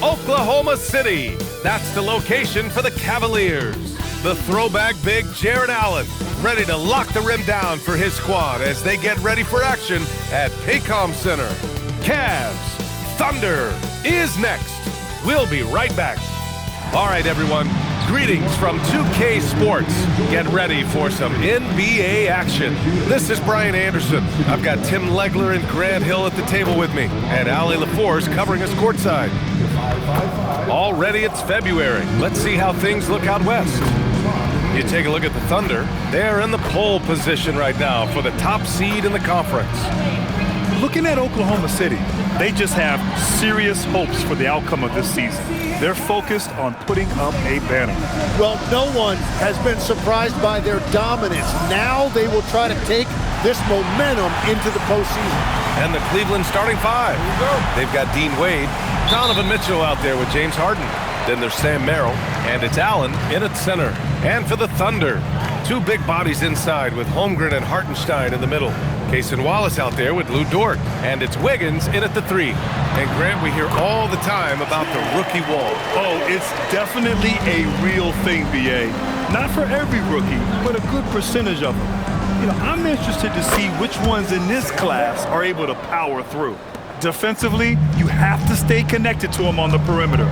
Oklahoma City. That's the location for the Cavaliers. The throwback big Jared Allen, ready to lock the rim down for his squad as they get ready for action at Paycom Center. Cavs Thunder is next. We'll be right back. All right, everyone. Greetings from 2K Sports. Get ready for some NBA action. This is Brian Anderson. I've got Tim Legler and Grant Hill at the table with me, and Allie LaForce covering us courtside. Already it's February. Let's see how things look out west. You take a look at the Thunder. They're in the pole position right now for the top seed in the conference. Looking at Oklahoma City, they just have serious hopes for the outcome of this season. They're focused on putting up a banner. Well, no one has been surprised by their dominance. Now they will try to take this momentum into the postseason. And the Cleveland starting five. They've got Dean Wade, Donovan Mitchell out there with James Harden. Then there's Sam Merrill, and it's Allen in at center. And for the Thunder, two big bodies inside with Holmgren and Hartenstein in the middle. Cason Wallace out there with Lou Dort. And it's Wiggins in at the three. And Grant, we hear all the time about the rookie wall. Oh, it's definitely a real thing, BA. Not for every rookie, but a good percentage of them. You know, I'm interested to see which ones in this class are able to power through. Defensively, you have to stay connected to them on the perimeter.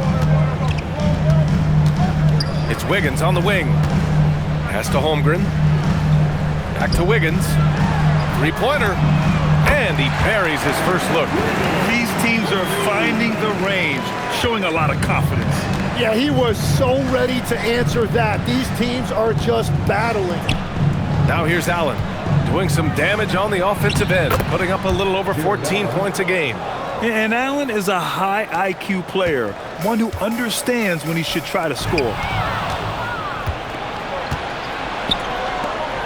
It's Wiggins on the wing. Pass to Holmgren. Back to Wiggins. Three-pointer. And he buries his first look. These teams are finding the range, showing a lot of confidence. Yeah, he was so ready to answer that. These teams are just battling. Now here's Allen, doing some damage on the offensive end, putting up a little over 14 points a game. And Allen is a high IQ player, one who understands when he should try to score.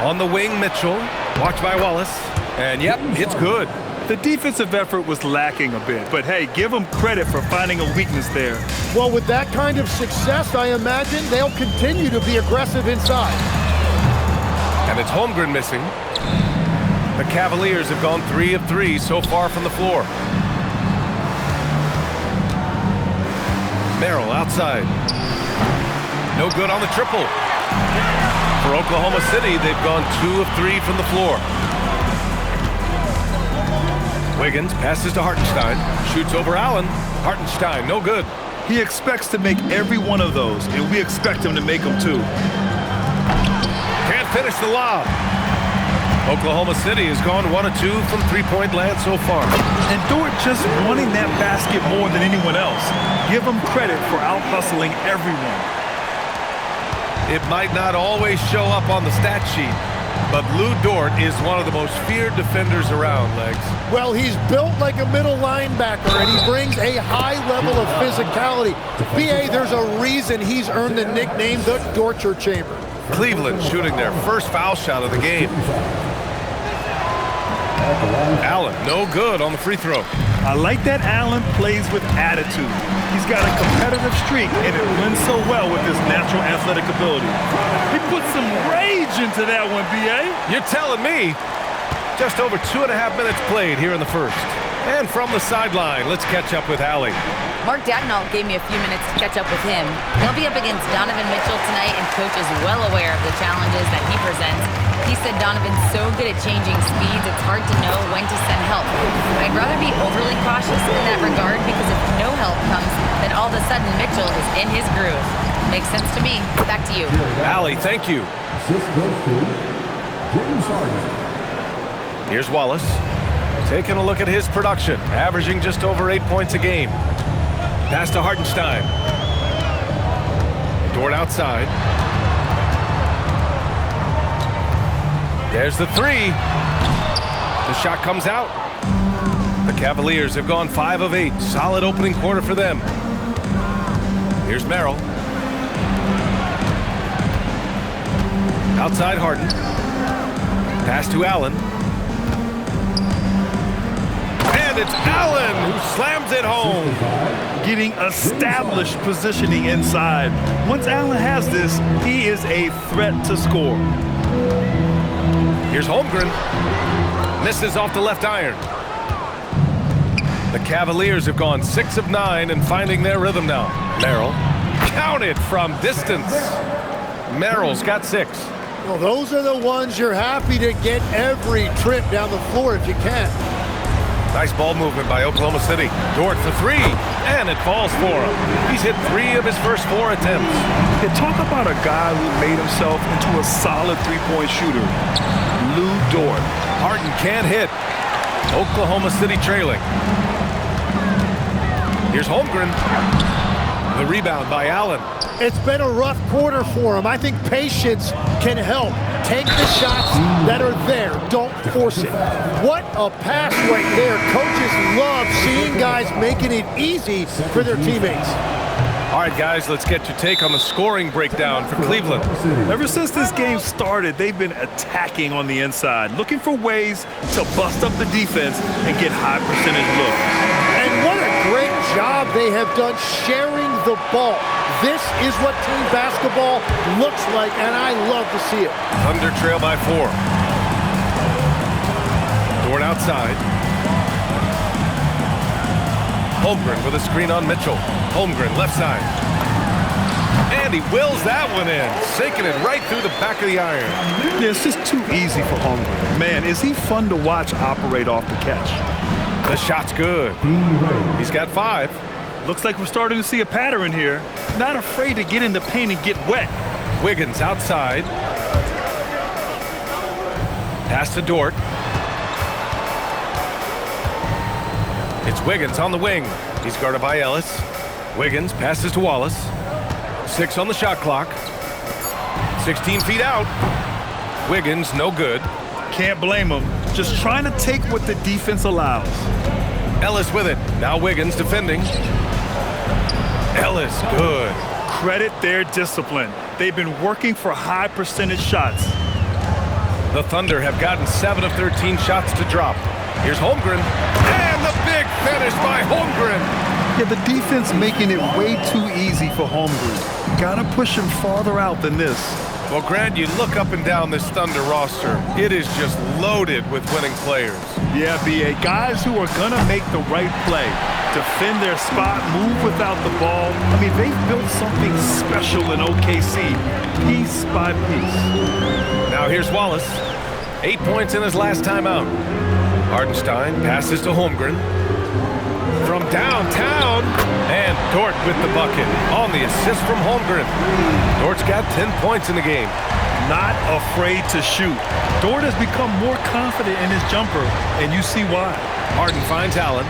On the wing, Mitchell, watched by Wallace, and yep, it's good. The defensive effort was lacking a bit, but hey, give them credit for finding a weakness there. Well, with that kind of success, I imagine they'll continue to be aggressive inside. And it's Holmgren missing. The Cavaliers have gone 3 of 3 so far from the floor. Merrill outside. No good on the triple. For Oklahoma City, they've gone 2 of 3 from the floor. Wiggins passes to Hartenstein. Shoots over Allen. Hartenstein, no good. He expects to make every one of those, and we expect him to make them too. Can't finish the lob. Oklahoma City has gone 1 of 2 from three-point land so far. And Dort just wanting that basket more than anyone else. Give him credit for out-hustling everyone. It might not always show up on the stat sheet, but Lou Dort is one of the most feared defenders around, Legs. Well, he's built like a middle linebacker, and he brings a high level of physicality. BA, there's a reason he's earned the nickname the Dorture Chamber. Cleveland shooting their first foul shot of the game. Allen, no good on the free throw. I like that Allen plays with attitude. He's got a competitive streak, and it blends so well with his natural athletic ability. He put some rage into that one, BA. You're telling me. Just over 2.5 minutes played here in the first. And from the sideline, let's catch up with Allie. Mark Dagnall gave me a few minutes to catch up with him. He'll be up against Donovan Mitchell tonight, and Coach is well aware of the challenges that he presents. He said Donovan's so good at changing speeds, it's hard to know when to send help. I'd rather be overly cautious in that regard, because if no help comes, then all of a sudden Mitchell is in his groove. Makes sense to me. Back to you. Allie, thank you. James Harden. Here's Wallace. Taking a look at his production, averaging just over 8 points a game. Pass to Hartenstein. Dort outside. There's the three. The shot comes out. The Cavaliers have gone 5 of 8. Solid opening quarter for them. Here's Merrill. Outside Harden. Pass to Allen. And it's Allen who slams it home. Getting established positioning inside. Once Allen has this, he is a threat to score. Here's Holmgren. Misses off the left iron. The Cavaliers have gone 6 of 9 and finding their rhythm now. Merrill, counted from distance. Merrill's got 6. Well, those are the ones you're happy to get every trip down the floor if you can. Nice ball movement by Oklahoma City. Dort for 3, and it falls for him. He's hit 3 of his first 4 attempts. Yeah, talk about a guy who made himself into a solid three-point shooter. Lou Dort. Harden can't hit. Oklahoma City trailing. Here's Holmgren. The rebound by Allen. It's been a rough quarter for him. I think patience can help. Take the shots that are there. Don't force it. What a pass right there. Coaches love seeing guys making it easy for their teammates. All right, guys, let's get your take on the scoring breakdown for Cleveland. Ever since this game started, they've been attacking on the inside, looking for ways to bust up the defense and get high percentage looks. And what a great job they have done sharing the ball. This is what team basketball looks like, and I love to see it. Thunder trail by 4. Dort outside. Holmgren with a screen on Mitchell. Holmgren left side. And he wills that one in, sinking it right through the back of the iron. Yeah, it's just too easy for Holmgren. Man, is he fun to watch operate off the catch. The shot's good. He's got 5. Looks like we're starting to see a pattern here. Not afraid to get in the paint and get wet. Wiggins outside. Pass to Dort. It's Wiggins on the wing. He's guarded by Ellis. Wiggins passes to Wallace. 6 on the shot clock. 16 feet out. Wiggins, no good. Can't blame him. Just trying to take what the defense allows. Ellis with it. Now Wiggins defending. Ellis, good. Credit their discipline. They've been working for high percentage shots. The Thunder have gotten 7 of 13 shots to drop. Here's Holmgren. And the big finish by Holmgren. Yeah, the defense making it way too easy for Holmgren. Gotta push him farther out than this. Well, Grant, you look up and down this Thunder roster. It is just loaded with winning players. Yeah, B.A. Guys who are going to make the right play, defend their spot, move without the ball. I mean, they've built something special in OKC, piece by piece. Now here's Wallace. 8 points in his last time out. Hardenstein passes to Holmgren. From downtown, and Dort with the bucket on the assist from Holmgren. Dort's got 10 points in the game. Not afraid to shoot. Dort has become more confident in his jumper, and you see why. Harden finds Allen,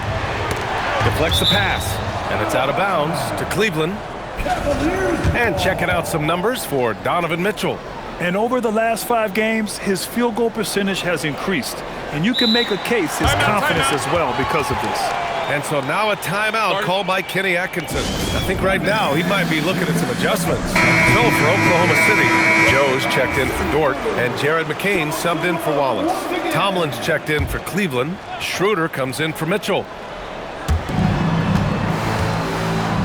deflects the pass, and it's out of bounds to Cleveland. And checking out some numbers for Donovan Mitchell. And over the last 5 games, his field goal percentage has increased. And you can make a case his confidence as well because of this. And so now a timeout called by Kenny Atkinson. I think right now he might be looking at some adjustments. So for Oklahoma City, Joe's checked in for Dort, and Jared McCain subbed in for Wallace. Tomlin's checked in for Cleveland. Schroeder comes in for Mitchell.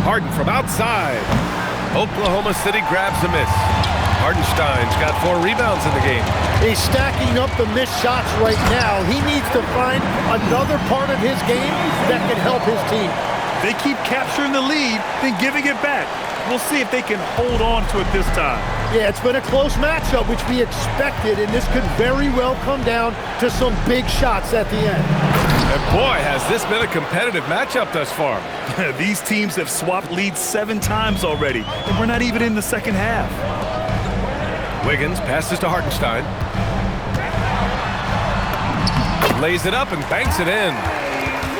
Harden from outside. Oklahoma City grabs a miss. Hardenstein's got 4 rebounds in the game. He's stacking up the missed shots right now. He needs to find another part of his game that can help his team. They keep capturing the lead, then giving it back. We'll see if they can hold on to it this time. Yeah, it's been a close matchup, which we expected, and this could very well come down to some big shots at the end. And boy, has this been a competitive matchup thus far. These teams have swapped leads 7 times already, and we're not even in the second half. Wiggins passes to Hartenstein. Lays it up and banks it in.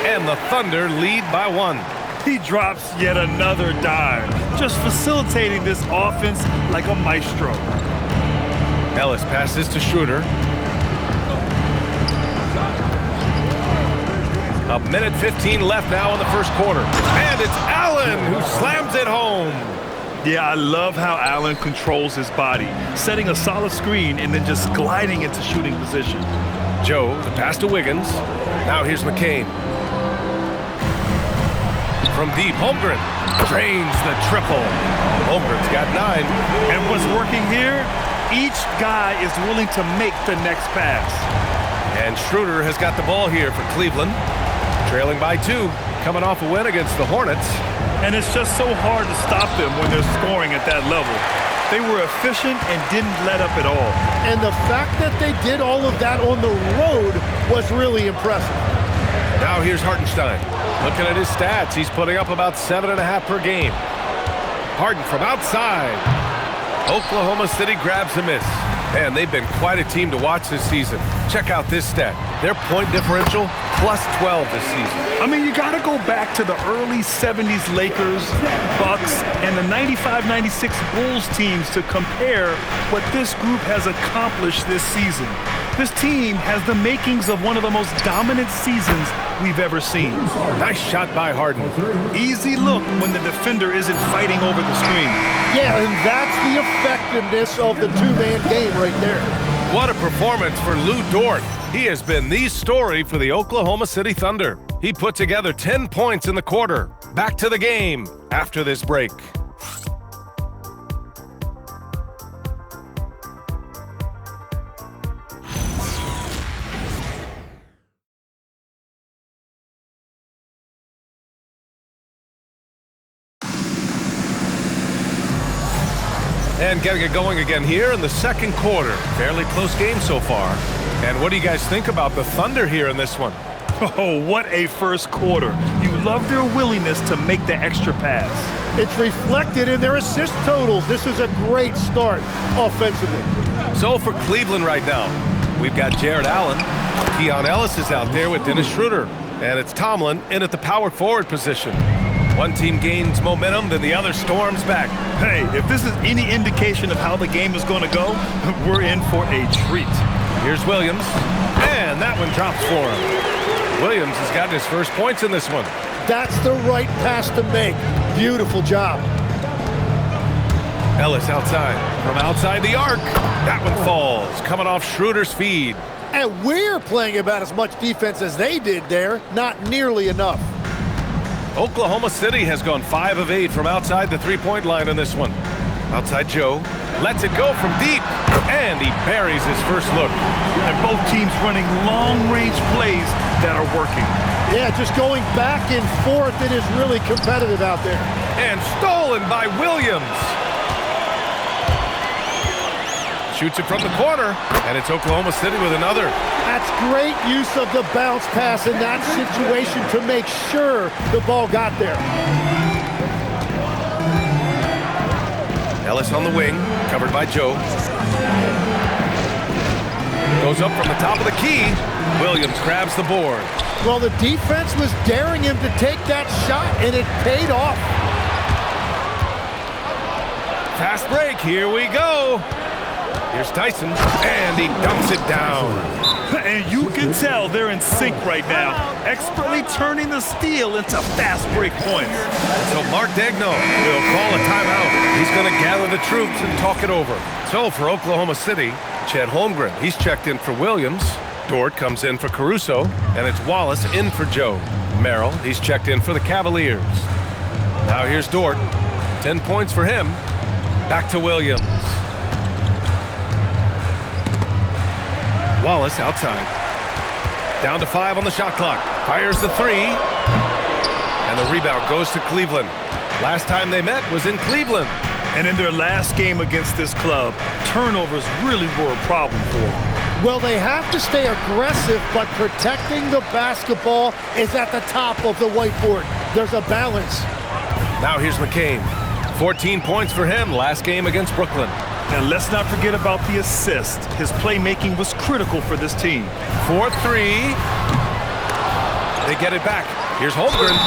And the Thunder lead by 1. He drops yet another dime, just facilitating this offense like a maestro. Ellis passes to Schroeder. A minute 15 left now in the first quarter. And it's Allen who slams it home. Yeah, I love how Allen controls his body, setting a solid screen and then just gliding into shooting position. Joe, the pass to Wiggins. Now here's McCain. From deep, Holmgren drains the triple. Holmgren's got 9. And what's working here, each guy is willing to make the next pass. And Schroeder has got the ball here for Cleveland. trailing by 2, coming off a win against the Hornets. And it's just so hard to stop them when they're scoring at that level. They were efficient and didn't let up at all. And the fact that they did all of that on the road was really impressive. Now here's Hartenstein. Looking at his stats, he's putting up about 7.5 per game. Harden from outside. Oklahoma City grabs a miss. Man, they've been quite a team to watch this season. Check out this stat. Their point differential, plus 12 this season. I mean, you got to go back to the early 70s Lakers, Bucks, and the 95-96 Bulls teams to compare what this group has accomplished this season. This team has the makings of one of the most dominant seasons we've ever seen. Nice shot by Harden. Easy look when the defender isn't fighting over the screen. Yeah, and that's the effectiveness of the two-man game right there. What a performance for Lou Dort. He has been the story for the Oklahoma City Thunder. He put together 10 points in the quarter. Back to the game after this break. And getting it going again here in the second quarter. Fairly close game so far. And what do you guys think about the Thunder here in this one? Oh, what a first quarter. You love their willingness to make the extra pass. It's reflected in their assist totals. This is a great start offensively. So for Cleveland right now, we've got Jared Allen. Keon Ellis is out there with Dennis Schroeder. And it's Tomlin in at the power forward position. One team gains momentum, then the other storms back. Hey, if this is any indication of how the game is going to go, we're in for a treat. Here's Williams, and that one drops for him. Williams has gotten his first points in this one. That's the right pass to make. Beautiful job. Ellis outside, from outside the arc. That one falls, coming off Schroeder's feed. And we're playing about as much defense as they did there. Not nearly enough. Oklahoma City has gone 5 of 8 from outside the three-point line in this one. Outside Joe, lets it go from deep, and he buries his first look. And both teams running long-range plays that are working. Yeah, just going back and forth, it is really competitive out there. And stolen by Williams. Shoots it from the corner, and it's Oklahoma City with another. That's great use of the bounce pass in that situation to make sure the ball got there. Ellis on the wing, covered by Joe. Goes up from the top of the key. Williams grabs the board. Well, the defense was daring him to take that shot, and it paid off. Fast break, here we go. Here's Tyson, and he dumps it down. And you can tell they're in sync right now, expertly turning the steal into fast break points. So Mark Daigneault will call a timeout. He's going to gather the troops and talk it over. So for Oklahoma City, Chet Holmgren, he's checked in for Williams. Dort comes in for Caruso, and it's Wallace in for Joe. Merrill, he's checked in for the Cavaliers. Now here's Dort. 10 points for him. Back to Williams. Wallace outside. Down to 5 on the shot clock. Fires the 3. And the rebound goes to Cleveland. Last time they met was in Cleveland. And in their last game against this club, turnovers really were a problem for them. Well, they have to stay aggressive, but protecting the basketball is at the top of the whiteboard. There's a balance. Now here's McCain. 14 points for him last game against Brooklyn. And let's not forget about the assist. His playmaking was critical for this team. 4-3. They get it back. Here's Holmgren.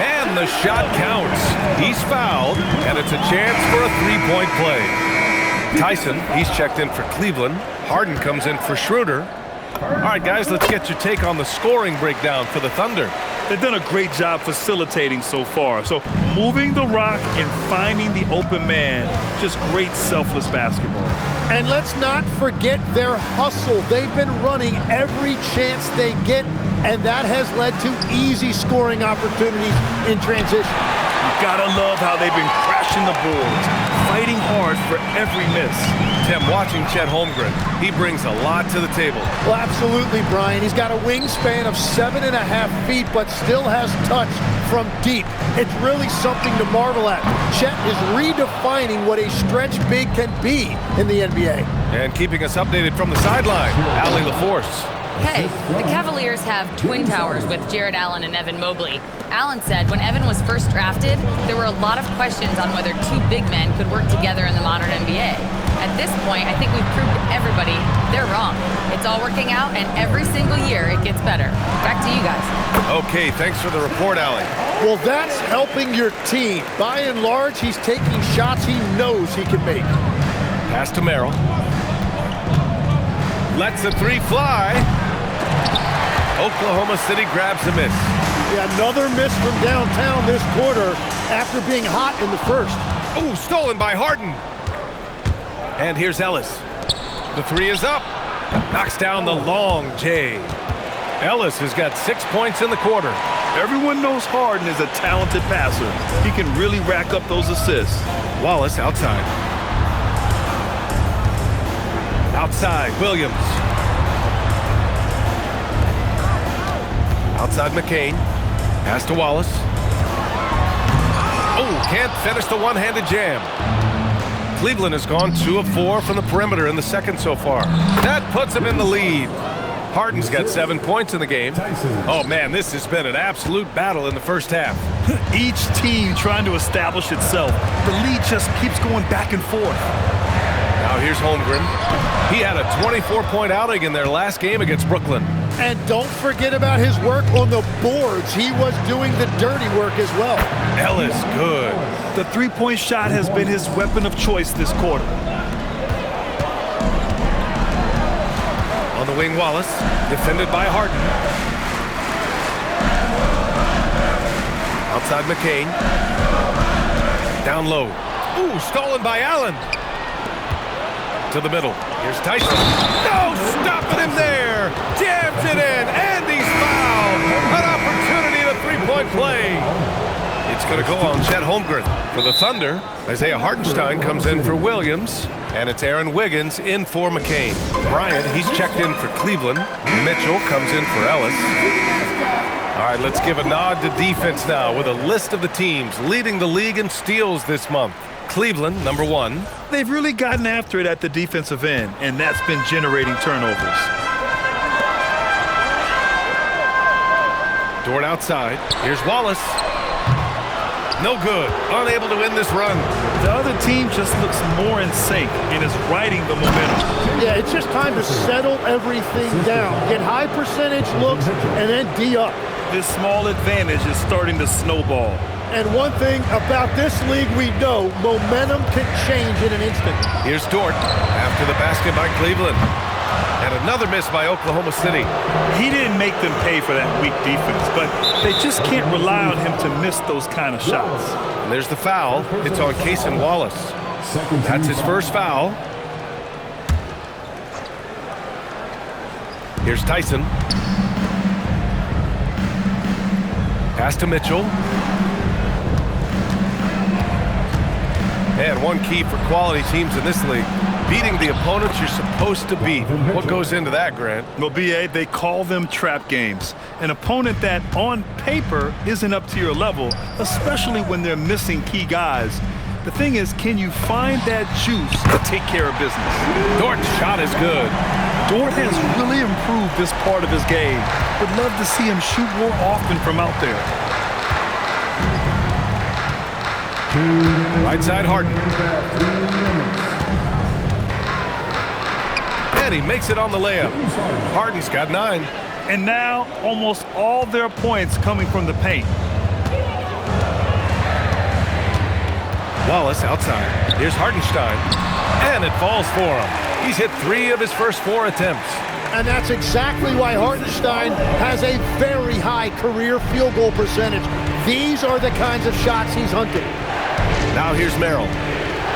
And the shot counts. He's fouled, and it's a chance for a three-point play. Tyson, he's checked in for Cleveland. Harden comes in for Schroeder. All right, guys, let's get your take on the scoring breakdown for the Thunder. They've done a great job facilitating so far. So moving the rock and finding the open man, just great selfless basketball. And let's not forget their hustle. They've been running every chance they get, and that has led to easy scoring opportunities in transition. Gotta love how they've been crashing the boards, fighting hard for every miss. Tim, watching Chet Holmgren, he brings a lot to the table. Well, absolutely, Brian. He's got a wingspan of 7.5 feet, but still has touch from deep. It's really something to marvel at. Chet is redefining what a stretch big can be in the NBA. And keeping us updated from the sideline, Allie LaForce. Hey, the Cavaliers have twin towers with Jared Allen and Evan Mobley. Allen said when Evan was first drafted, there were a lot of questions on whether two big men could work together in the modern NBA. At this point, I think we've proved to everybody they're wrong. It's all working out, and every single year it gets better. Back to you guys. Okay, thanks for the report, Allie. Well, that's helping your team. By and large, he's taking shots he knows he can make. Pass to Merrill. Lets the three fly. Oklahoma City grabs a miss. Yeah, another miss from downtown this quarter after being hot in the first. Oh, stolen by Harden. And here's Ellis. The three is up. Knocks down the long J. Ellis has got 6 points in the quarter. Everyone knows Harden is a talented passer. He can really rack up those assists. Wallace outside. Outside, Williams. Outside McCain. Pass to Wallace. Oh, can't finish the one-handed jam. Cleveland has gone 2 of 4 from the perimeter in the second so far. That puts him in the lead. Harden's got 7 points in the game. Oh, man, this has been an absolute battle in the first half. Each team trying to establish itself. The lead just keeps going back and forth. Now here's Holmgren. He had a 24-point outing in their last game against Brooklyn. And don't forget about his work on the boards. He was doing the dirty work as well. Ellis, good. The three-point shot has been his weapon of choice this quarter. On the wing, Wallace, defended by Harden. Outside McCain. Down low. Ooh, stolen by Allen. To the middle. Here's Tyson. No, stopping him there. Jams it in, and he's fouled. An opportunity at a three-point play. It's going to go on Chet Holmgren. For the Thunder, Isaiah Hartenstein comes in for Williams, and it's Aaron Wiggins in for McCain. Bryant, he's checked in for Cleveland. Mitchell comes in for Ellis. All right, let's give a nod to defense now with a list of the teams leading the league in steals this month. Cleveland, number 1. They've really gotten after it at the defensive end, and that's been generating turnovers. Dort outside. Here's Wallace. No good. Unable to win this run. The other team just looks more in sync and is riding the momentum. Yeah, it's just time to settle everything down. Get high percentage looks and then D up. This small advantage is starting to snowball. And one thing about this league we know, momentum can change in an instant. Here's Dort after the basket by Cleveland. And another miss by Oklahoma City. He didn't make them pay for that weak defense, but they just can't rely on him to miss those kind of shots. And there's the foul. It's on Cason Wallace. That's his first foul. Here's Tyson. Pass to Mitchell. And one key for quality teams in this league, beating the opponents you're supposed to beat. What goes into that, Grant? Well, BA, they call them trap games. An opponent that, on paper, isn't up to your level, especially when they're missing key guys. The thing is, can you find that juice to take care of business? Dort's shot is good. Dort has really improved this part of his game. Would love to see him shoot more often from out there. Right side, Harden. And he makes it on the layup. Harden's got 9. And now, almost all their points coming from the paint. Wallace outside. Here's Hartenstein. And it falls for him. He's hit 3 of his first 4 attempts. And that's exactly why Hartenstein has a very high career field goal percentage. These are the kinds of shots he's hunting. Now here's Merrill.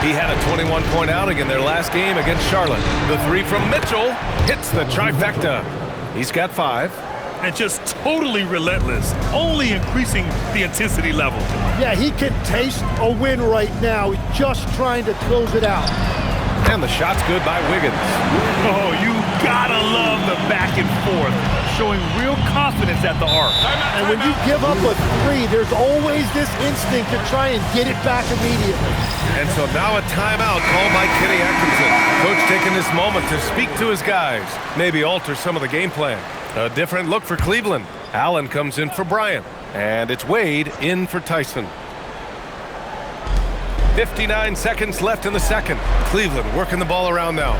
He had a 21-point outing in their last game against Charlotte. The 3 from Mitchell hits the trifecta. He's got 5. and just totally relentless, only increasing the intensity level. Yeah, he can taste a win right now, just trying to close it out. And the shot's good by Wiggins. Oh, you gotta love the back and forth, showing real confidence at the arc. And when you give up a three, there's always this instinct to try and get it back immediately. And so now a timeout called by Kenny Atkinson. Coach taking this moment to speak to his guys, maybe alter some of the game plan. A different look for Cleveland. Allen comes in for Bryant, and it's Wade in for Tyson. 59 seconds left in the second. Cleveland working the ball around now.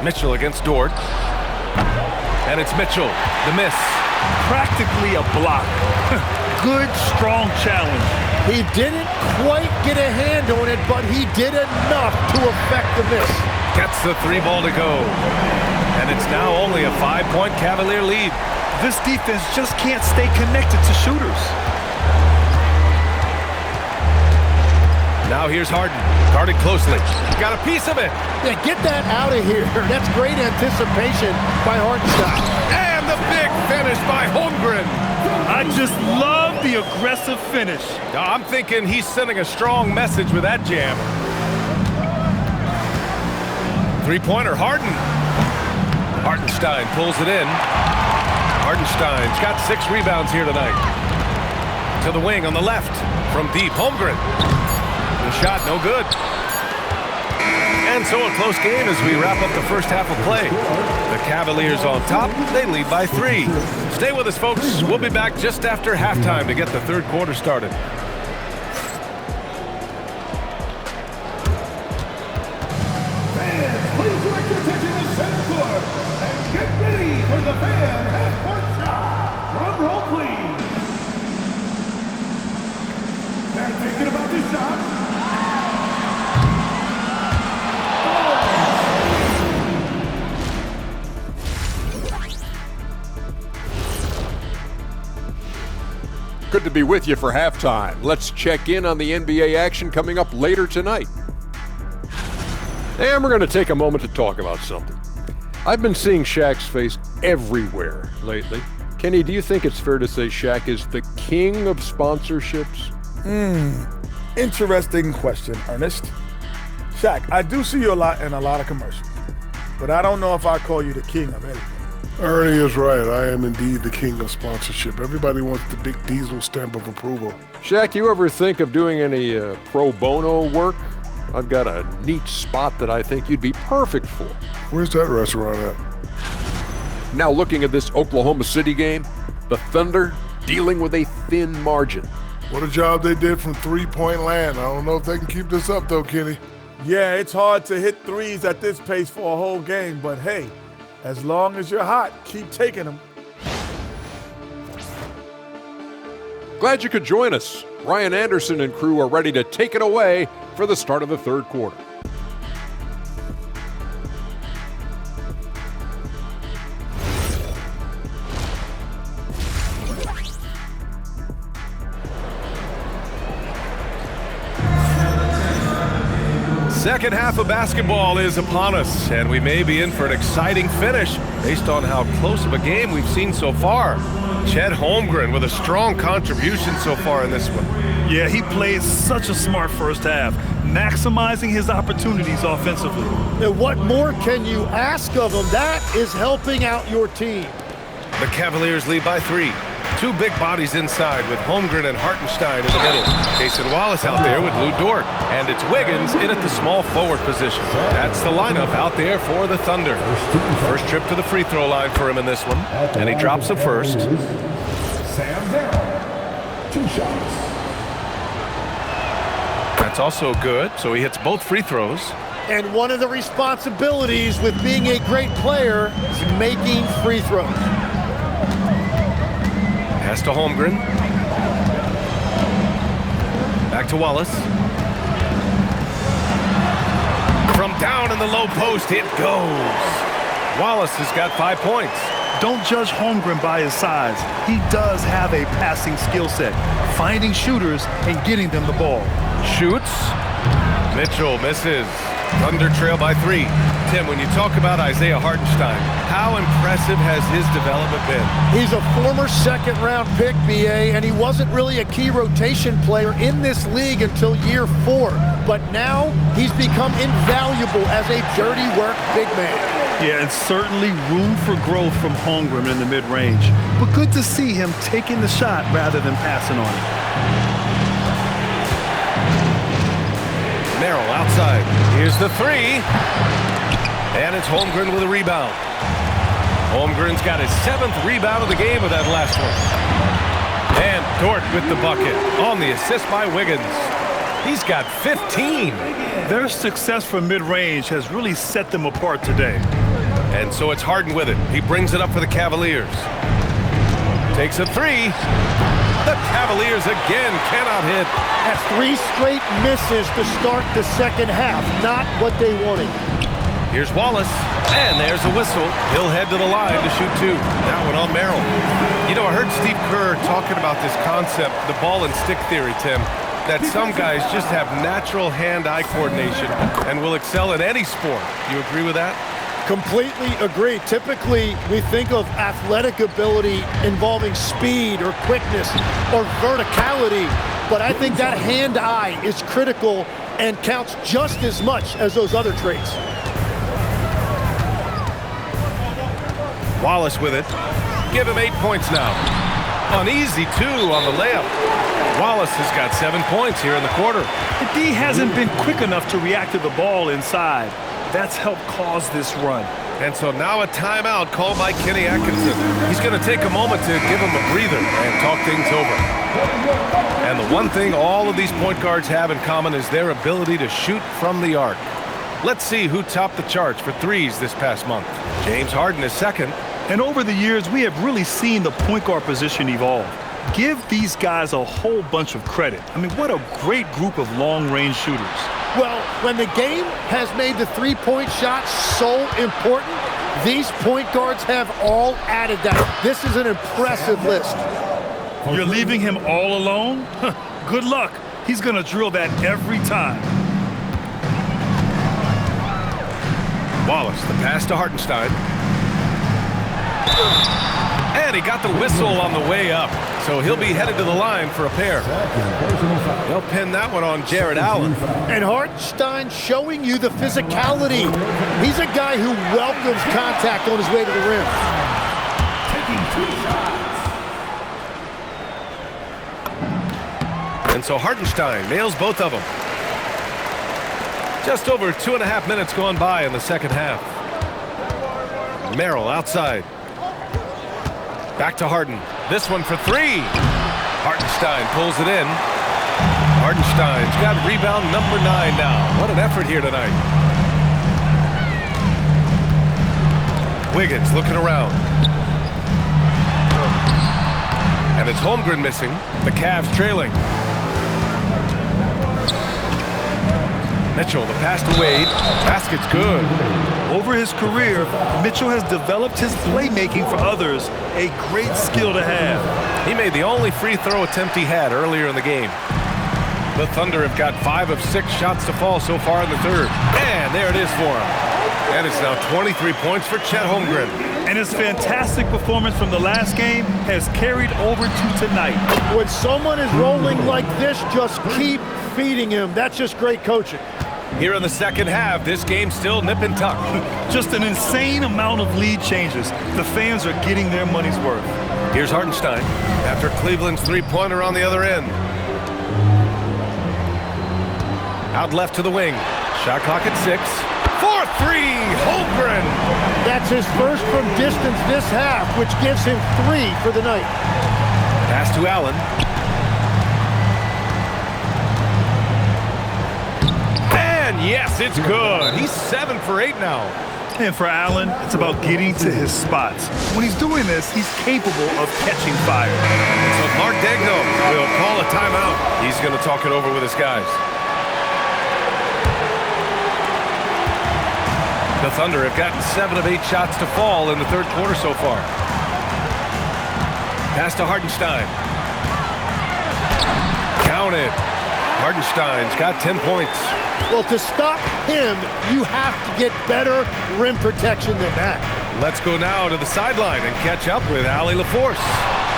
Mitchell against Dort. And it's Mitchell, the miss. Practically a block. Good, strong challenge. He didn't quite get a hand on it, but he did enough to affect the miss. Gets the three ball to go. And it's now only a 5-point Cavalier lead. This defense just can't stay connected to shooters. Now here's Harden, guarded closely. Got a piece of it. Yeah, get that out of here. That's great anticipation by Hartenstein. And the big finish by Holmgren. I just love the aggressive finish. I'm thinking he's sending a strong message with that jam. Three-pointer, Harden. Hartenstein pulls it in. Hartenstein's got 6 rebounds here tonight. To the wing on the left. From deep, Holmgren. The shot, no good. And so a close game as we wrap up the first half of play. The Cavaliers on top, they lead by 3. Stay with us, folks. We'll be back just after halftime to get the third quarter started. Fans, please direct your attention to center court and get ready for the fan half-court shot. Drum roll, please. They're thinking about this shot. Good to be with you for halftime. Let's check in on the NBA action coming up later tonight. And we're going to take a moment to talk about something. I've been seeing Shaq's face everywhere lately. Kenny, do you think it's fair to say Shaq is the king of sponsorships? Interesting question, Ernest. Shaq, I do see you a lot in a lot of commercials, but I don't know if I call you the king of anything. Ernie is right. I am indeed the king of sponsorship. Everybody wants the big Diesel stamp of approval. Shaq, you ever think of doing any pro bono work? I've got a neat spot that I think you'd be perfect for. Where's that restaurant at? Now looking at this Oklahoma City game, the Thunder dealing with a thin margin. What a job they did from three-point land. I don't know if they can keep this up, though, Kenny. Yeah, it's hard to hit threes at this pace for a whole game, but hey, as long as you're hot, keep taking them. Glad you could join us. Ryan Anderson and crew are ready to take it away for the start of the third quarter. Second half of basketball is upon us, and we may be in for an exciting finish based on how close of a game we've seen so far. Chet Holmgren with a strong contribution so far in this one. Yeah, he played such a smart first half, maximizing his opportunities offensively. And what more can you ask of him? That is helping out your team. The Cavaliers lead by 3. 2 big bodies inside with Holmgren and Hartenstein in the middle. Cason Wallace out there with Lou Dort. And it's Wiggins in at the small forward position. That's the lineup out there for the Thunder. First trip to the free throw line for him in this one. And he drops it first. Sam Darrell, 2 shots. That's also good, so he hits both free throws. And one of the responsibilities with being a great player is making free throws. Pass to Holmgren. Back to Wallace. From down in the low post, it goes. Wallace has got 5 points. Don't judge Holmgren by his size. He does have a passing skill set, finding shooters and getting them the ball. Shoots. Mitchell misses. Thunder trail by 3. Tim, when you talk about Isaiah Hartenstein, how impressive has his development been? He's a former second-round pick, BA, and he wasn't really a key rotation player in this league until year 4. But now he's become invaluable as a dirty work big man. Yeah, and certainly room for growth from Holmgren in the mid-range. But good to see him taking the shot rather than passing on it. Merrill outside. Here's the 3. And it's Holmgren with a rebound. Holmgren's got his 7th rebound of the game with that last one. And Dort with the bucket on the assist by Wiggins. He's got 15. Their success from mid-range has really set them apart today. And so it's Harden with it. He brings it up for the Cavaliers. Takes a 3. The Cavaliers again cannot hit. That's 3 straight misses to start the second half. Not what they wanted. Here's Wallace, and there's a whistle. He'll head to the line to shoot 2. That one on Merrill. You know, I heard Steve Kerr talking about this concept, the ball and stick theory, Tim, that some guys just have natural hand-eye coordination and will excel in any sport. You agree with that? Completely agree. Typically, we think of athletic ability involving speed or quickness or verticality, but I think that hand-eye is critical and counts just as much as those other traits. Wallace with it. Give him 8 points now. An easy 2 on the layup. Wallace has got 7 points here in the quarter. The D hasn't been quick enough to react to the ball inside. That's helped cause this run. And so now a timeout called by Kenny Atkinson. He's going to take a moment to give him a breather and talk things over. And the one thing all of these point guards have in common is their ability to shoot from the arc. Let's see who topped the charts for threes this past month. James Harden is second. And over the years, we have really seen the point guard position evolve. Give these guys a whole bunch of credit. I mean, what a great group of long-range shooters. Well, when the game has made the three-point shot so important, these point guards have all added that. This is an impressive list. You're leaving him all alone? Good luck. He's going to drill that every time. Wallace, the pass to Hartenstein. And he got the whistle on the way up. So he'll be headed to the line for a pair. They'll pin that one on Jared Allen. And Hartenstein showing you the physicality. He's a guy who welcomes contact on his way to the rim. Taking 2 shots. And so Hartenstein nails both of them. Just over 2.5 minutes gone by in the second half. Merrill outside. Back to Harden. This one for 3. Hartenstein pulls it in. Hartenstein's got rebound number 9 now. What an effort here tonight. Wiggins looking around. And it's Holmgren missing. The Cavs trailing. Mitchell, the pass to Wade. Basket's good. Over his career, Mitchell has developed his playmaking for others, a great skill to have. He made the only free throw attempt he had earlier in the game. The Thunder have got 5 of 6 shots to fall so far in the third. And there it is for him. And it's now 23 points for Chet Holmgren. And his fantastic performance from the last game has carried over to tonight. When someone is rolling like this, just keep feeding him. That's just great coaching. Here in the second half, this game's still nip and tuck. Just an insane amount of lead changes. The fans are getting their money's worth. Here's Hartenstein after Cleveland's three-pointer on the other end. Out left to the wing. Shot clock at 6. 4-3, Holmgren. That's his first from distance this half, which gives him 3 for the night. Pass to Allen. And yes, it's good. He's 7 for 8 now. And for Allen, it's about getting to his spots. When he's doing this, he's capable of catching fire. So Mark Degno will call a timeout. He's going to talk it over with his guys. The Thunder have gotten 7 of 8 shots to fall in the third quarter so far. Pass to Hartenstein. Counted. Hardenstein's got 10 points. Well, to stop him, you have to get better rim protection than that. Let's go now to the sideline and catch up with Allie LaForce.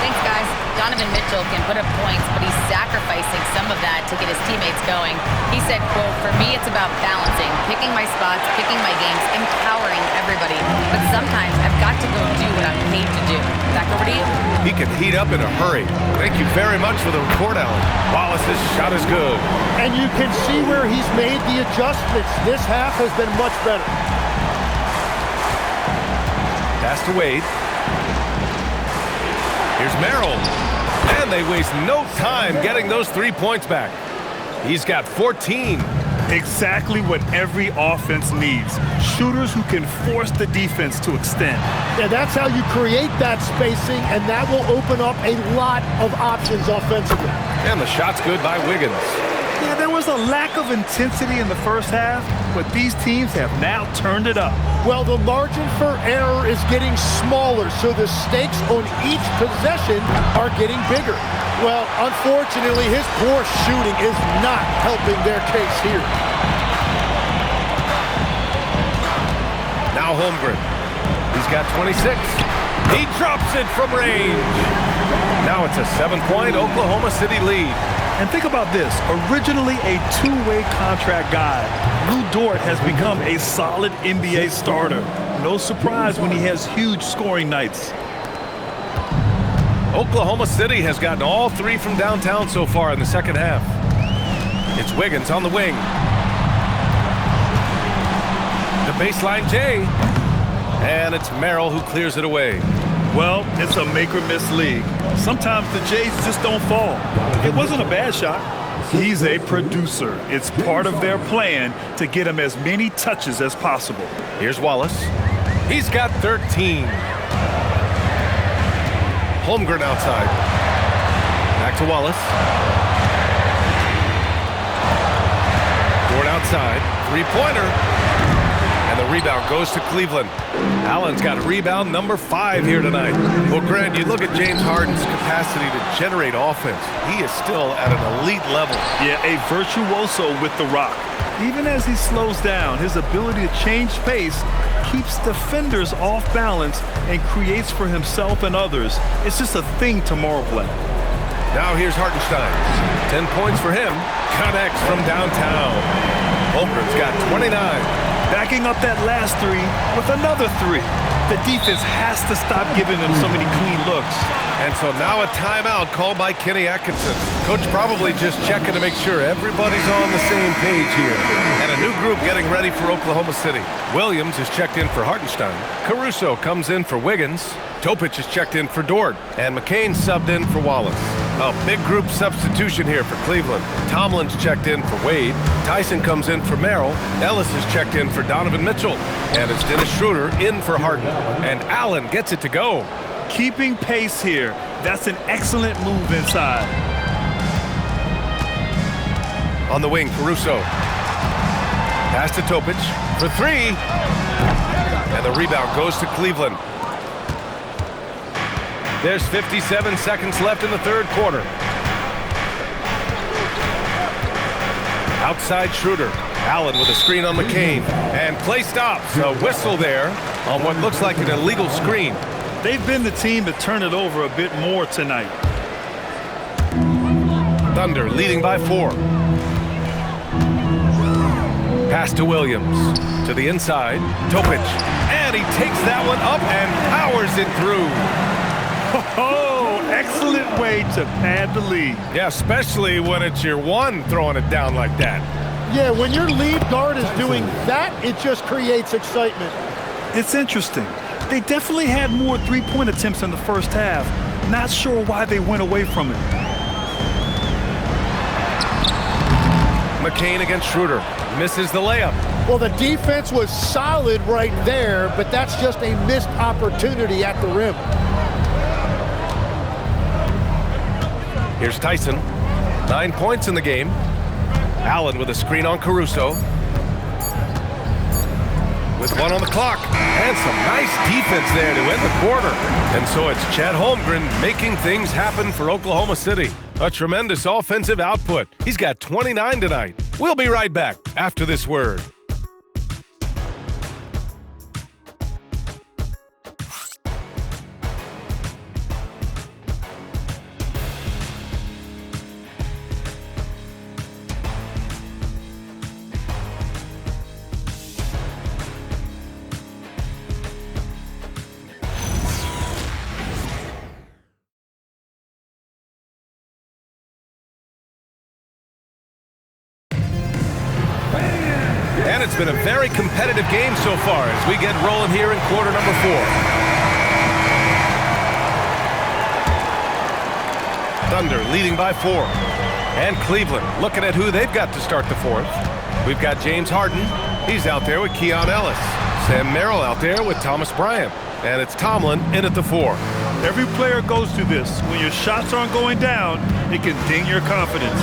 Thanks, guys. Donovan Mitchell can put up points, but he's sacrificing some of that to get his teammates going. He said, quote, "For me, it's about balancing, picking my spots, picking my games, empowering everybody. But sometimes I've got to go do what I'm paid to do." Back over to you. He can heat up in a hurry. Thank you very much for the report, Allen. Wallace's shot is good. And you can see where he's made the adjustments. This half has been much better. Pass to Wade. Here's Merrill. And they waste no time getting those 3 points back. He's got 14. Exactly what every offense needs. Shooters who can force the defense to extend. Yeah, that's how you create that spacing, and that will open up a lot of options offensively. And the shot's good by Wiggins. Yeah, there was a lack of intensity in the first half, but these teams have now turned it up. Well, the margin for error is getting smaller, so the stakes on each possession are getting bigger. Well, unfortunately, his poor shooting is not helping their case here. Now Holmgren. He's got 26. He drops it from range. Now it's a 7-point Oklahoma City lead. And think about this. Originally a two-way contract guy, Lou Dort has become a solid NBA starter. No surprise when he has huge scoring nights. Oklahoma City has gotten all 3 from downtown so far in the second half. It's Wiggins on the wing. The baseline J. And it's Merrill who clears it away. Well, it's a make-or-miss league. Sometimes the Jays just don't fall. It wasn't a bad shot. He's a producer. It's part of their plan to get him as many touches as possible. Here's Wallace. He's got 13. Holmgren outside. Back to Wallace. Dort outside. Three-pointer. And the rebound goes to Cleveland. Allen's got rebound number 5 here tonight. Well, Grant, you look at James Harden's capacity to generate offense. He is still at an elite level. Yeah, a virtuoso with the rock. Even as he slows down, his ability to change pace keeps defenders off balance and creates for himself and others. It's just a thing tomorrow play. Now here's Hartenstein. 10 points for him. Connects from downtown. Holmgren's got 29. Backing up that last 3 with another 3. The defense has to stop giving them so many clean looks. And so now a timeout called by Kenny Atkinson. Coach probably just checking to make sure everybody's on the same page here. And a new group getting ready for Oklahoma City. Williams is checked in for Hartenstein. Caruso comes in for Wiggins. Topic is checked in for Dort. And McCain subbed in for Wallace. A big group substitution here for Cleveland. Tomlin's checked in for Wade. Tyson comes in for Merrill. Ellis is checked in for Donovan Mitchell. And it's Dennis Schroeder in for Harden. And Allen gets it to go. Keeping pace here. That's an excellent move inside. On the wing, Caruso. Pass to Topic for 3. And the rebound goes to Cleveland. There's 57 seconds left in the third quarter. Outside Schroeder. Allen with a screen on McCain. And play stops. A whistle there on what looks like an illegal screen. They've been the team to turn it over a bit more tonight. Thunder leading by 4. Pass to Williams. To the inside. Topic. And he takes that one up and powers it through. Oh, excellent way to pad the lead. Yeah, especially when it's your one throwing it down like that. Yeah, when your lead guard is doing that, it just creates excitement. It's interesting. They definitely had more three-point attempts in the first half. Not sure why they went away from it. McCain against Schroeder. Misses the layup. Well, the defense was solid right there, but that's just a missed opportunity at the rim. Here's Tyson. 9 points in the game. Allen with a screen on Caruso. with 1 on the clock. And some nice defense there to end the quarter. And so it's Chet Holmgren making things happen for Oklahoma City. A tremendous offensive output. He's got 29 tonight. We'll be right back after this word. And it's been a very competitive game so far as we get rolling here in quarter number 4. Thunder leading by 4. And Cleveland looking at who they've got to start the 4th. We've got James Harden. He's out there with Keon Ellis. Sam Merrill out there with Thomas Bryant. And it's Tomlin in at the 4. Every player goes through this. When your shots aren't going down, it can ding your confidence.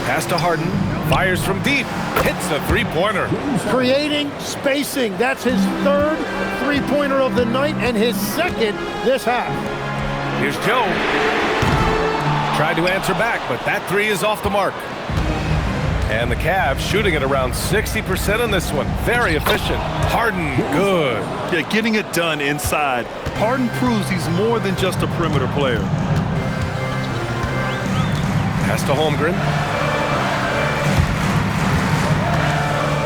Pass to Harden, fires from deep, hits a three-pointer. Creating spacing. That's his 3rd three-pointer of the night and his 2nd this half. Here's Joe. Tried to answer back, but that 3 is off the mark. And the Cavs shooting at around 60% on this one. Very efficient. Harden, good. Yeah, getting it done inside. Harden proves he's more than just a perimeter player. Pass to Holmgren.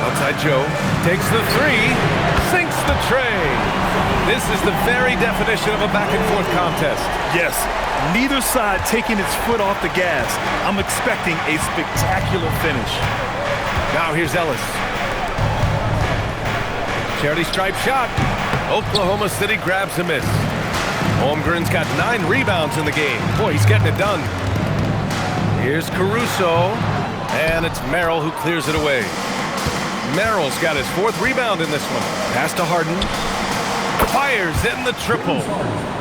Outside Joe, takes the 3, sinks the tray. This is the very definition of a back-and-forth contest. Yes, neither side taking its foot off the gas. I'm expecting a spectacular finish. Now here's Ellis. Charity stripe shot. Oklahoma City grabs a miss. Holmgren's got 9 rebounds in the game. Boy, he's getting it done. Here's Caruso, and it's Merrill who clears it away. Merrill's got his 4th rebound in this one. Pass to Harden. Fires in the triple.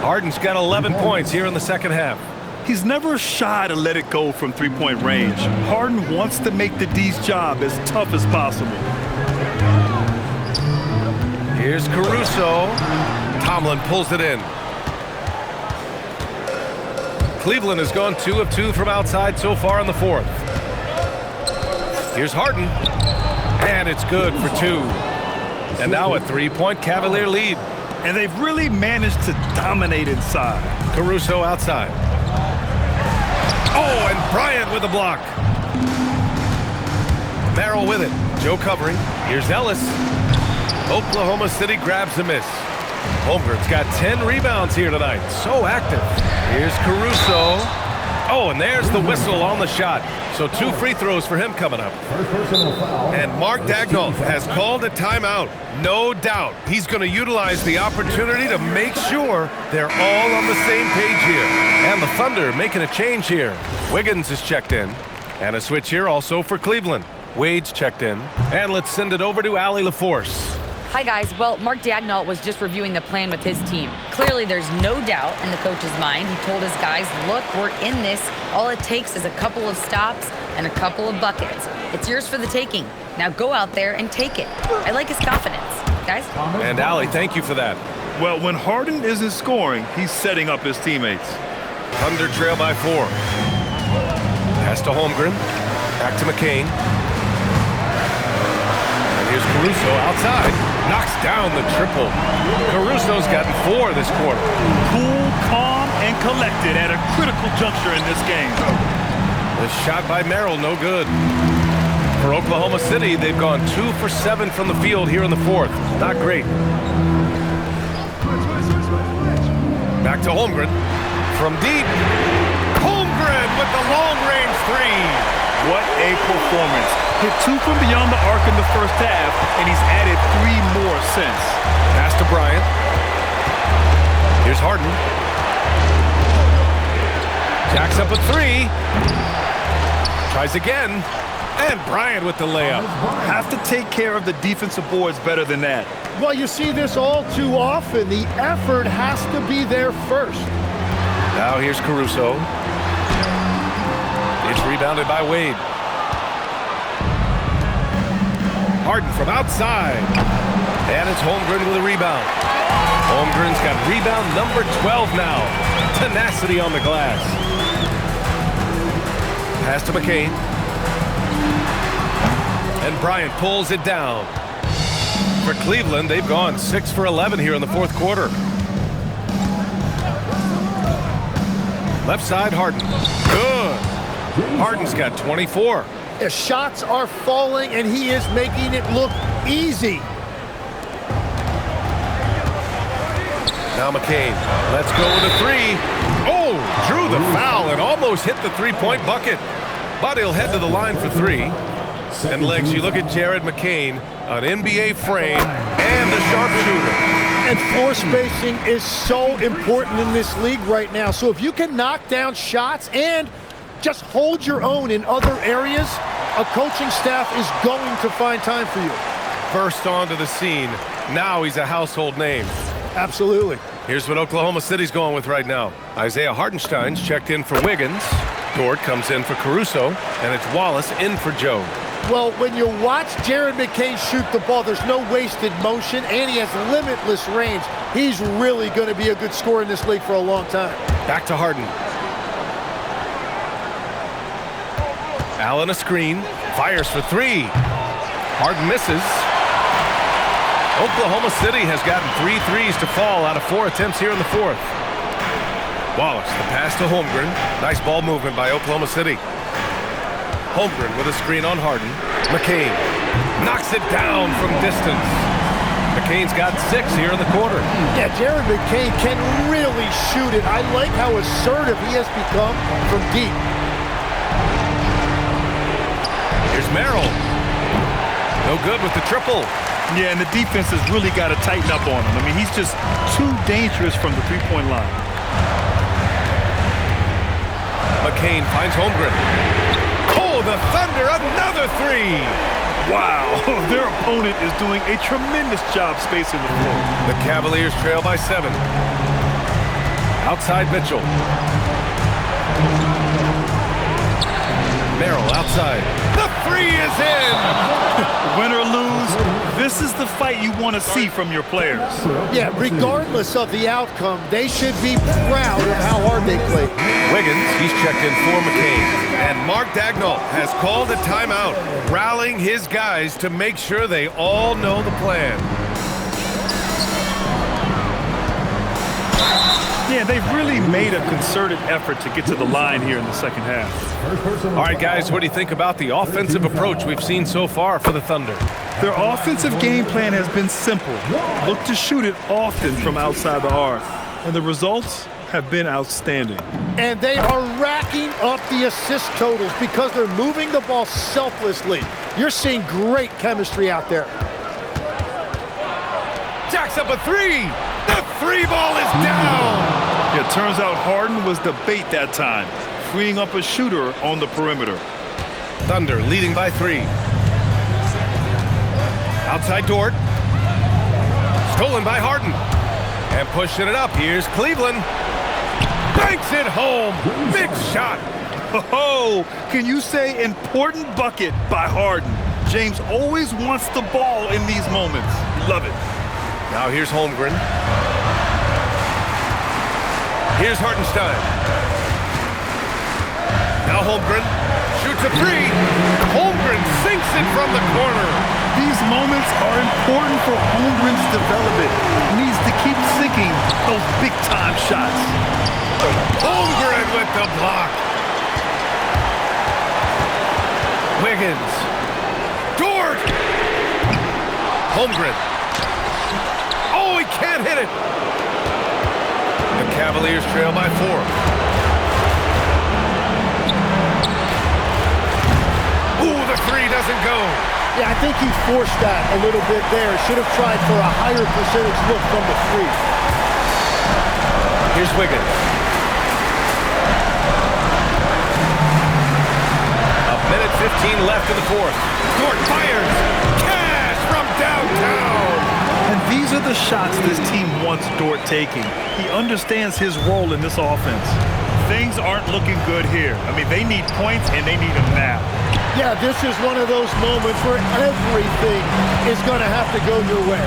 Harden's got 11 points here in the 2nd half. He's never shy to let it go from 3-point range. Harden wants to make the D's job as tough as possible. Here's Caruso. Tomlin pulls it in. Cleveland has gone 2 of 2 from outside so far in the 4th. Here's Harden. And it's good for 2. And now a 3-point Cavalier lead. And they've really managed to dominate inside. Caruso outside. Oh, and Bryant with a block. Merrill with it. Joe covering. Here's Ellis. Oklahoma City grabs a miss. Holmgren's got 10 rebounds here tonight. So active. Here's Caruso. Oh, and there's the whistle on the shot. So 2 free throws for him coming up. And Mark Daigneault has called a timeout. No doubt he's going to utilize the opportunity to make sure they're all on the same page here. And the Thunder making a change here. Wiggins is checked in. And a switch here also for Cleveland. Wade's checked in. And let's send it over to Allie LaForce. Hi, guys. Well, Mark Daigneault was just reviewing the plan with his team. Clearly, there's no doubt in the coach's mind. He told his guys, look, we're in this. All it takes is a couple of stops and a couple of buckets. It's yours for the taking. Now go out there and take it. I like his confidence. Guys? And Allie, thank you for that. Well, when Harden isn't scoring, he's setting up his teammates. Thunder trail by 4. Pass to Holmgren. Back to McCain. And here's Caruso outside. Knocks down the triple. Caruso's gotten 4 this quarter. Cool, calm, and collected at a critical juncture in this game. The shot by Merrill, no good. For Oklahoma City, they've gone 2 for 7 from the field here in the 4th. Not great. Back to Holmgren. From deep. Holmgren with the long-range 3. What a performance. Hit 2 from beyond the arc in the 1st half, and he's added 3 more since. Pass to Bryant. Here's Harden. Jacks up a 3. Tries again. And Bryant with the layup. Have to take care of the defensive boards better than that. Well, you see this all too often. The effort has to be there first. Now here's Caruso. It's rebounded by Wade. Harden from outside. And it's Holmgren with a rebound. Holmgren's got rebound number 12 now. Tenacity on the glass. Pass to McCain. And Bryant pulls it down. For Cleveland, they've gone 6 for 11 here in the fourth quarter. Left side, Harden. Good. Harden's got 24. The shots are falling, and he is making it look easy. Now McCain, let's go with a three. Oh, drew the foul and almost hit the three-point bucket. But he'll head to the line for three. And Legs, you look at Jared McCain, an NBA frame and a sharpshooter. And floor spacing is so important in this league right now. So if you can knock down shots and just hold your own in other areas, a coaching staff is going to find time for you. First onto the scene. Now he's a household name. Absolutely. Here's what Oklahoma City's going with right now. Isaiah Hartenstein's checked in for Wiggins. Dort comes in for Caruso. And it's Wallace in for Joe. Well, when you watch Jared McCain shoot the ball, there's no wasted motion, and he has limitless range. He's really going to be a good scorer in this league for a long time. Back to Harden. Allen a screen. Fires for three. Harden misses. Oklahoma City has gotten 3 threes to fall out of 4 attempts here in the fourth. Wallace, the pass to Holmgren. Nice ball movement by Oklahoma City. Holmgren with a screen on Harden. McCain knocks it down from distance. McCain's got 6 here in the quarter. Yeah, Jared McCain can really shoot it. I like how assertive he has become from deep. Here's Merrill. No good with the triple. Yeah, and the defense has really got to tighten up on him. I mean, he's just too dangerous from the three-point line. McCain finds Holmgren. Oh, the Thunder, another three! Wow, their opponent is doing a tremendous job spacing the floor. The Cavaliers trail by 7. Outside Mitchell. Merrill outside. The three is in! Win or lose, this is the fight you want to see from your players. Yeah, regardless of the outcome, they should be proud of how hard they played. Wiggins, he's checked in for McCain. And Mark Dagnall has called a timeout, rallying his guys to make sure they all know the plan. Yeah, they've really made a concerted effort to get to the line here in the second half. All right, guys, what do you think about the offensive approach we've seen so far for the Thunder? Their offensive game plan has been simple. Look to shoot it often from outside the arc. And the results have been outstanding. And they are racking up the assist totals because they're moving the ball selflessly. You're seeing great chemistry out there. Jacks up a three. The three ball is down. It turns out Harden was the bait that time, freeing up a shooter on the perimeter. Thunder leading by 3. Outside Dort. Stolen by Harden. And pushing it up. Here's Cleveland. Banks it home. Big shot. Oh, can you say important bucket by Harden? James always wants the ball in these moments. Love it. Now here's Holmgren. Here's Hartenstein. Now Holmgren shoots a 3. Holmgren sinks it from the corner. These moments are important for Holmgren's development. He needs to keep sinking those big-time shots. Holmgren with the block. Wiggins. Dort. Holmgren. Oh, he can't hit it. The Cavaliers trail by 4. Ooh, the 3 doesn't go. Yeah, I think he forced that a little bit there. Should have tried for a higher percentage look from the 3. Here's Wiggins. A minute 15 left in the fourth. Dort fires. Cash from downtown. And these are the shots this team wants Dort taking. He understands his role in this offense. things aren't looking good here. I mean, they need points, and they need them now. Yeah, this is one of those moments where everything is going to have to go your way.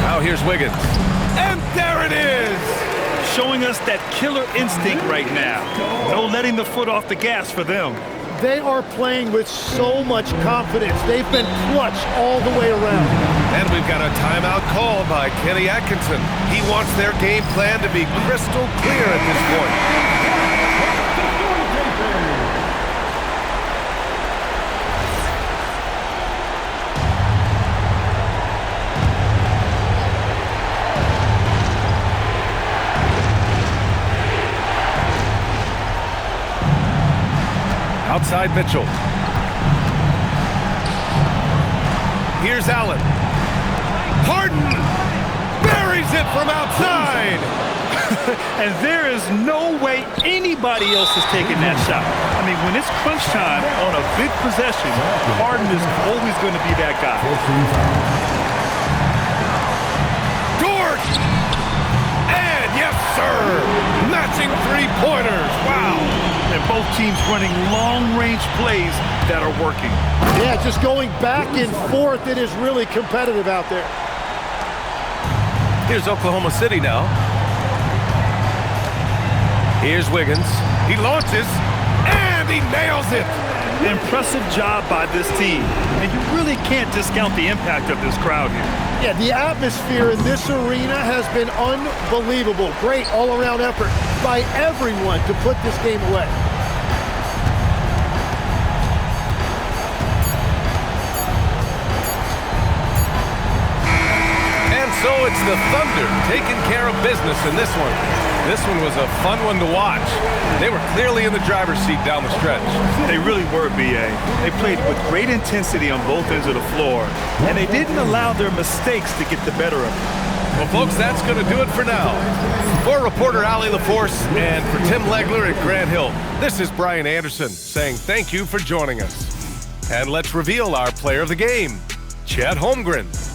Now here's Wiggins. And there it is! Showing us that killer instinct right now. No letting the foot off the gas for them. They are playing with so much confidence. They've been clutch all the way around. And we've got a timeout called by Kenny Atkinson. He wants their game plan to be crystal clear at this point. Outside Mitchell. Here's Allen. Harden buries it from outside. And there is no way anybody else is taking that shot. I mean, when it's crunch time on a big possession, Harden is always going to be that guy. Dort! And yes, sir! Matching three-pointers. Wow! And both teams running long-range plays that are working. Yeah, just going back and forth. It is really competitive out there. Here's Oklahoma City now. Here's Wiggins. He launches, and he nails it. Impressive job by this team. And you really can't discount the impact of this crowd here. Yeah, the atmosphere in this arena has been unbelievable. Great all-around effort by everyone to put this game away. And so it's the Thunder taking care of business in this one. This one was a fun one to watch. They were clearly in the driver's seat down the stretch. They really were, B.A. They played with great intensity on both ends of the floor, and they didn't allow their mistakes to get the better of them. Well, folks, that's going to do it for now. For reporter Allie LaForce and for Tim Legler at Grant Hill, this is Brian Anderson saying thank you for joining us. And let's reveal our player of the game, Chet Holmgren.